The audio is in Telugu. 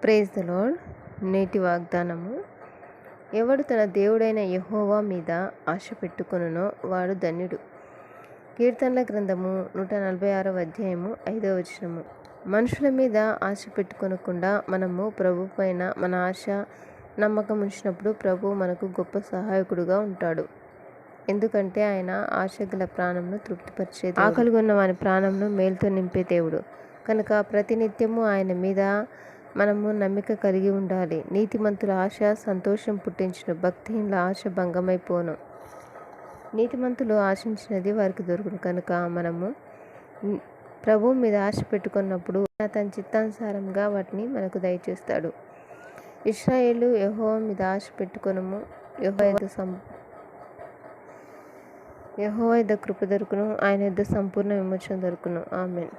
Praise the lord. నేటి వాగ్దానము: ఎవడు తన దేవుడైన యెహోవా మీద ఆశ పెట్టుకొనునో వాడు ధన్యుడు. కీర్తనల గ్రంథము 146వ అధ్యాయము 5వ వచనము. మనుషుల మీద ఆశ పెట్టుకొనకుండా మనము ప్రభు పైన మన ఆశ నమ్మకం ఉంచినప్పుడు ప్రభు మనకు గొప్ప సహాయకుడుగా ఉంటాడు. ఎందుకంటే ఆయన ఆశ గల ప్రాణంను తృప్తిపరిచే దేవుడు. ఆకలిగొన్న వాని ప్రాణంను మేలుతో నింపే దేవుడు కనుక ప్రతినిత్యము ఆయన మీద మనము నమ్మిక కలిగి ఉండాలి. నీతిమంతుల ఆశ సంతోషం పుట్టించును, భక్తిహీనుల ఆశ భంగమైపోను. నీతిమంతులు ఆశించినది వారికి దొరుకును కనుక మనము ప్రభువు మీద ఆశ పెట్టుకున్నప్పుడు తన చిత్తానుసారంగా వాటిని మనకు దయచేస్తాడు. ఇశ్రాయేలు యెహోవా మీద ఆశ పెట్టుకొనుము, యెహోవా యొద్ద కృప దొరుకును, ఆయన యొద్ద సంపూర్ణ విమోచన దొరుకును. ఆమేన్.